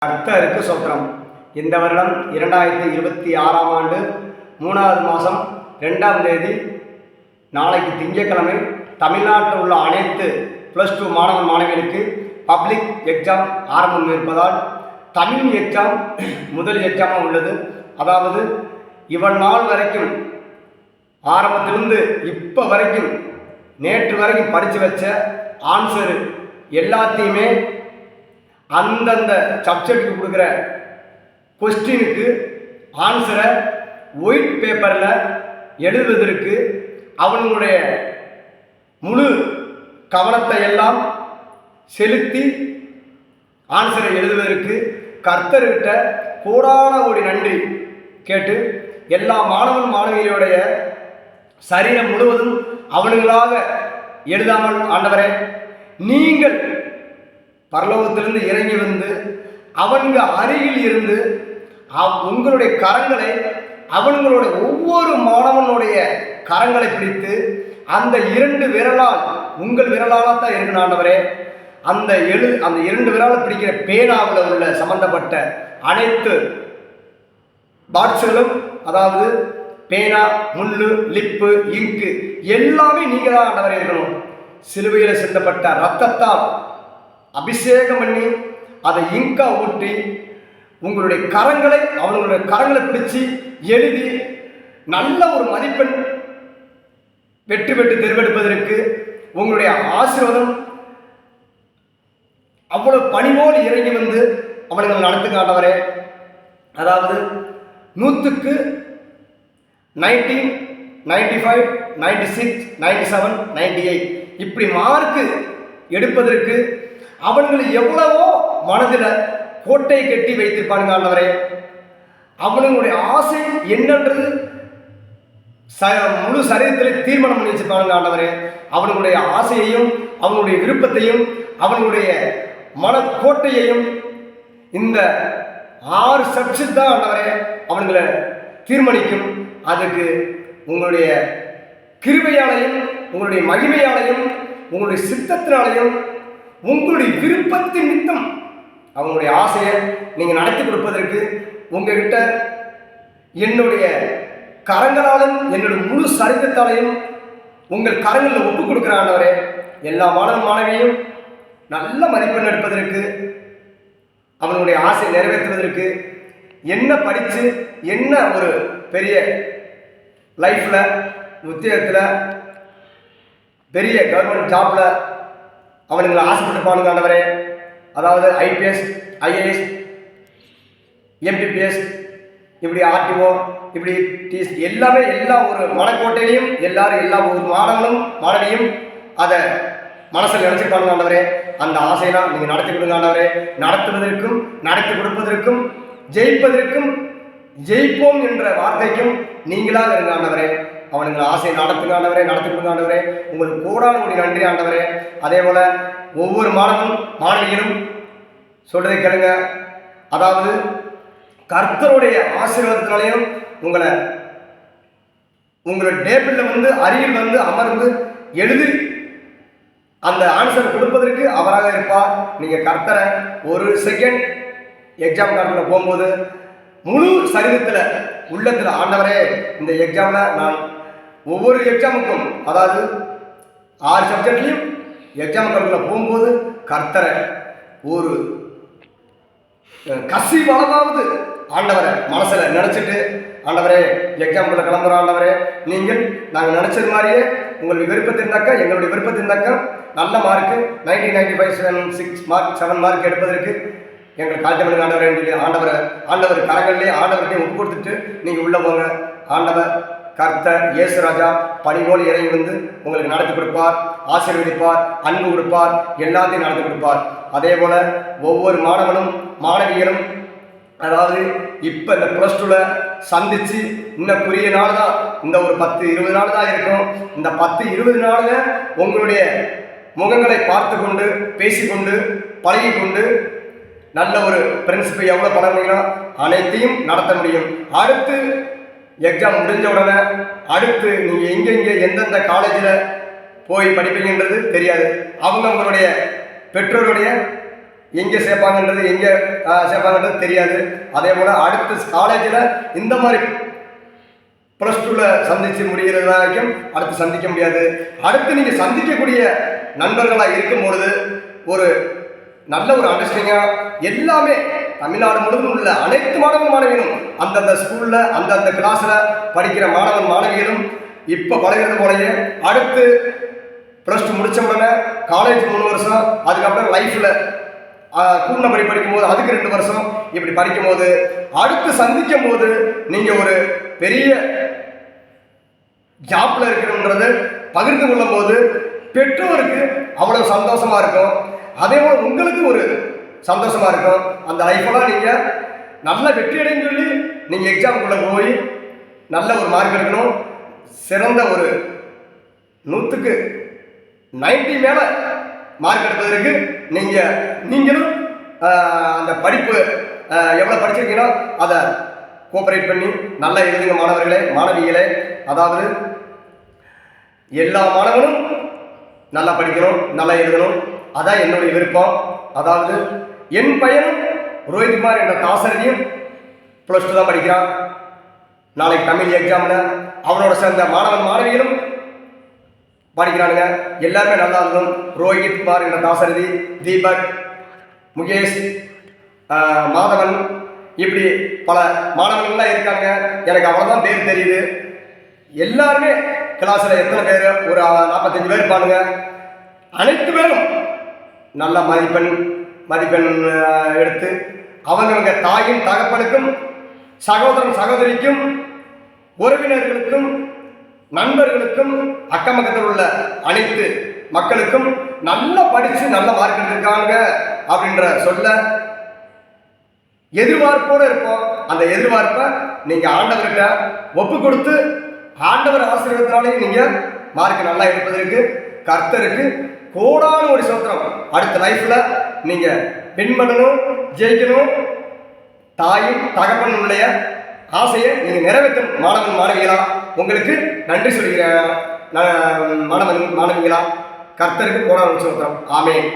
கர்த்தருக்கு சோத்திரம். இந்த வருடம் 2026ஆம் ஆண்டு 3வது மாதம் 2ஆம் தேதி நாளைக்கு திங்கட்கிழமை தமிழ்நாட்டில் உள்ள அனைத்து +2 மாணவ மாணவிகளுக்கு பப்ளிக் எக்ஸாம் ஆரம்பம் இருப்பதால் தமிழ் எக்ஸாம் முதல் எக்ஸாமாக உள்ளது. அதாவது இவ்வளவு நாள் வரைக்கும் ஆரம்பத்திலிருந்து இப்போ வரைக்கும் நேற்று வரைக்கும் படித்து வச்ச ஆன்சரு எல்லாத்தையுமே அந்தந்த சப்ஜெக்டுக்கு கொடுக்குற கொஸ்டினுக்கு ஆன்சரை ஒயிட் பேப்பரில் எழுதுவதற்கு அவங்களுடைய முழு கவனத்தை எல்லாம் செலுத்தி ஆன்சரை எழுதுவதற்கு கர்த்தர்கிட்ட கோடான கோடி நன்றி கேட்டு எல்லா மாணவன் மாணவிகளுடைய சரீரம் முழுவதும் அவனுங்களாக எழுதாமல் ஆண்டவரே நீங்கள் பரலோகத்திலிருந்து இறங்கி வந்து அவங்க அருகில் இருந்து உங்களுடைய கரங்களை அவங்களுடைய ஒவ்வொரு மாணவனுடைய கரங்களை பிடித்து அந்த 2 விரலால் உங்கள் விரலால் தான் இருக்கணும் ஆண்டவரே. அந்த 2 விரலால் பிடிக்கிற பேனாவில் உள்ள சம்பந்தப்பட்ட அனைத்து பாட்ஸ்களும், அதாவது பேனா, முள்ளு, லிப்பு, இங்கு எல்லாமே நீங்கள் தான் ஆண்டவரே இருக்கணும். சிலுவையில் சிந்தப்பட்ட ரத்தத்தால் அபிஷேகம் பண்ணி அதை இங்கா ஊட்டி உங்களுடைய கரங்களை அவங்களுடைய கரங்களை பிடிச்சி எழுதி நல்ல ஒரு மதிப்பெண் வெற்றி பெற்று தேர்வெடுப்பதற்கு உங்களுடைய ஆசீர்வாதம் அவ்வளவு பணிவோடு இறங்கி வந்து அவர்கள் நடத்துங்க ஆண்டவரே. அதாவது 100க்கு 90, 95, 96, 97, 98 இப்படி மார்க்கு எடுப்பதற்கு அவர்கள் எவ்வளவோ மனதில் கோட்டையை கட்டி வைத்திருப்பாங்க ஆண்டவரே. அவனுங்களுடைய ஆசை என்னன்றது முழு சரீரத்தில் தீர்மானம் பண்ணி வச்சிருப்பாங்க ஆண்டவரே. அவனுடைய ஆசையையும் அவனுடைய விருப்பத்தையும் அவனுடைய மனக்கோட்டையையும் இந்த 6 சப்ஜெக்ட் தான் ஆண்டவரே அவங்களை தீர்மானிக்கும். அதுக்கு உங்களுடைய கிருபையாலையும் உங்களுடைய மகிமையாலையும் உங்களுடைய சித்தத்தினாலையும் உங்களுடைய விருப்பத்தின் நிமித்தம் அவங்களுடைய ஆசையை நீங்கள் நடத்தி கொடுப்பதற்கு உங்ககிட்ட என்னுடைய கரங்களாலும் என்னுடைய முழு சரீரத்தாலையும் உங்கள் கரங்களில் ஒப்புக் கொடுக்குற ஆண்டவரே. எல்லா மாணவ மாணவியையும் நல்ல மதிப்பெண் எடுப்பதற்கு அவனுடைய ஆசையை நிறைவேற்றுவதற்கு என்ன படித்து என்ன ஒரு பெரிய லைஃப்பில் உத்தியோகத்தில் பெரிய கவர்மெண்ட் ஜாப்பில் அவனுங்களை ஆசைப்பட்டுப்பானுங்க ஆண்டவரே. அதாவது ஐபிஎஸ், ஐஏஎஸ், எம்பிபிஎஸ், இப்படி ஆர்டிஓ, இப்படி டிஎஸ் எல்லாமே எல்லா ஒரு மனக்கோட்டையிலையும் எல்லாரும் எல்லா ஒரு மாணவனும் மாணவியும் அதை மனசில் நினச்சிருப்பாங்க ஆண்டவரே. அந்த ஆசையெல்லாம் நீங்கள் நடத்தி கொடுங்க ஆண்டவரே. நடத்துவதற்கும் நடத்தி கொடுப்பதற்கும் ஜெயிப்பதற்கும் ஜெயிப்போம் என்ற வார்த்தைக்கும் நீங்களாக இருங்க ஆண்டவரே. அவனுங்களை ஆசையை நடத்துங்க ஆண்டவரே, நடத்தி கொடுங்க ஆண்டவரே. உங்களுக்கு கோடான கோடி நன்றி ஆண்டவரே. அதே போல ஒவ்வொரு மாணவனும் மாணவிகளும் சொல்றதை கேளுங்க. அதாவது கர்த்தருடைய ஆசீர்வாதத்தினாலையும் உங்களுடைய டேபிளில் வந்து அருகில் வந்து அமர்ந்து எழுதி அந்த ஆன்சர் கொடுப்பதற்கு அவராக இருப்பார். நீங்கள் கர்த்தரை ஒரு செகண்ட் எக்ஸாம் காலத்தில் போகும்போது முழு சரீரத்தில் உள்ளத்தில் ஆண்டவரே இந்த எக்ஸாமில் நான் ஒவ்வொரு எக்ஸாமுக்கும், அதாவது 6 சப்ஜெக்ட்லையும் எக்ஸாம் காலத்தில் போகும்போது கர்த்தரை ஒரு கசி வளமாவது ஆண்டவரை மனசில் நினச்சிட்டு ஆண்டவரே எக்ஸாம்பிள் கிளம்புறோம் ஆண்டவரே. நாங்கள் நினச்சது மாதிரியே உங்களுடைய விருப்பத்தின் தக்க எங்களுடைய விருப்பத்தின் தக்க நல்ல மார்க்கு 90, 95, 6 மார்க் 7 மார்க் எடுப்பதற்கு எங்கள் காலத்தை பண்ணுங்க ஆண்டவரே சொல்லி ஆண்டவர் கரங்கள்லேயே ஆண்டவர்கிட்டையும் ஒப்பு கொடுத்துட்டு நீங்கள் உள்ளே போங்க. ஆண்டவர் கர்த்தர் இயேசு ராஜா பணிவோடு இறங்கி வந்து உங்களுக்கு நடத்தி கொடுப்பார், ஆசீர்வதிப்பார், அன்பு கொடுப்பார், எல்லாத்தையும் நடத்தி கொடுப்பார். அதே போல் ஒவ்வொரு மாணவனும் மாணவிகளும், அதாவது இப்போ இந்த +2ல் சந்தித்து இன்னும் குறுகிய நாள் தான், இந்த ஒரு 10-20 நாள் தான் இருக்கும். இந்த 10-20 நாளில் உங்களுடைய முகங்களை பார்த்து கொண்டு பேசிக்கொண்டு பழகி கொண்டு நல்ல ஒரு பிரின்சிபை எவ்வளோ பண்ண முடியும் அனைத்தையும் நடத்த முடியும். அடுத்து எக்ஸாம் முடிஞ்ச உடனே அடுத்து நீங்கள் எங்கெங்கே எந்தெந்த காலேஜில் போய் படிப்பீங்கன்றது தெரியாது. அவங்களுடைய பெற்றோருடைய எங்கே சேர்ப்பாங்கன்றது சேர்ப்பாங்கன்றது தெரியாது. அதே போல் அடுத்த காலேஜில் இந்த மாதிரி +2 சந்தித்து முடிகிறது வரைக்கும் அடுத்து சந்திக்க முடியாது. அடுத்து நீங்கள் சந்திக்கக்கூடிய நண்பர்களாக இருக்கும்பொழுது ஒரு நல்ல ஒரு அண்டர்ஸ்டாண்டிங்காக எல்லாமே தமிழ்நாடு முழுவதும் உள்ள அனைத்து மாணவிகளும் அந்தந்த ஸ்கூலில் அந்தந்த கிளாஸில் படிக்கிற மாணவிகளும் இப்போ பழகிறது போலயே அடுத்து +2 முடித்த உடனே காலேஜ் 3 வருஷம், அதுக்கப்புறம் லைஃப்பில் கூர்ண படிக்கும்போது அதுக்கு 2 வருஷம், இப்படி படிக்கும்போது அடுத்து சந்திக்கும் போது நீங்கள் ஒரு பெரிய ஜாப்ல இருக்கிறன்றது பகிர்ந்து கொள்ளும் போது பெற்றோருக்கு அவ்வளவு சந்தோஷமா இருக்கும். அதே போல உங்களுக்கு ஒரு சந்தோஷமா இருக்கும். அந்த லைஃபெல்லாம் நீங்க நல்ல வெற்றி அடைன்னு சொல்லி நீங்க எக்ஸாமுக்குள்ள போய் நல்ல ஒரு மார்க் எடுக்கணும். சிறந்த ஒரு 100க்கு 90 மேல மார்க் எடுப்பதற்கு நீங்களும் அந்த படிப்பு எவ்வளவு படிச்சிருக்கீங்களோ அதை கோஆபரேட் பண்ணி நல்லா எழுதுங்க மாணவர்களே, மாணவிகளே. அதாவது எல்லா மாணவனும் நல்லா படிக்கணும், நல்லா எழுதணும், அதான் என்னுடைய விருப்பம். அதாவது என் பையனும் ரோஹித்குமார் என்ற தாசரதியும் +2 தான் படிக்கிறான். நாளைக்கு தமிழ் எக்ஸாமில் அவனோட சேர்ந்த மாணவிகளும் படிக்கிறானுங்க. எல்லாருமே நல்லா இருக்கணும். ரோஹித்குமார் என்ற தாசரதி, தீபக், முகேஷ், மாதவன், இப்படி பல மாணவர்கள்லாம் இருக்காங்க. எனக்கு அவ்வளோதான் பேர் தெரியுது. எல்லாருமே கிளாஸில் எத்தனை பேர், ஒரு 45 பேர் இருப்பானுங்க. அனைத்து பேரும் நல்ல மதிப்பெண் எடுத்து அவங்க தாயும் தகப்பனுக்கும் சகோதரன் சகோதரிக்கும் உறவினர்களுக்கும் நண்பர்களுக்கும் அக்கம் பக்கத்தில் உள்ள அனைத்து மக்களுக்கும் நல்லா படித்து நல்ல மார்க் எடுத்திருக்காங்க அப்படின்ற சொல்ல எதிர்பார்ப்போடு இருப்போம். அந்த எதிர்பார்ப்பை நீங்கள் ஆண்டவர்கிட்ட ஒப்பு கொடுத்து ஆண்டவர் ஆசீர்வாதத்தினாலேயும் நீங்கள் மார்க் நல்லா எடுப்பதற்கு கர்த்தருக்கு கோடான ஒரு சோத்திரம். அடுத்த லைஃப்பில் நீங்கள் வின் பண்ணணும், ஜெயிக்கணும். தாயும் தகப்பனுடைய ஆசையை நீங்கள் நிறைவேற்றும் மாணவிகளா. உங்களுக்கு நன்றி சொல்கிறேன் மாணவிகளா. கர்த்தருக்கு கோடான ஒரு சோத்திரம். ஆமென்.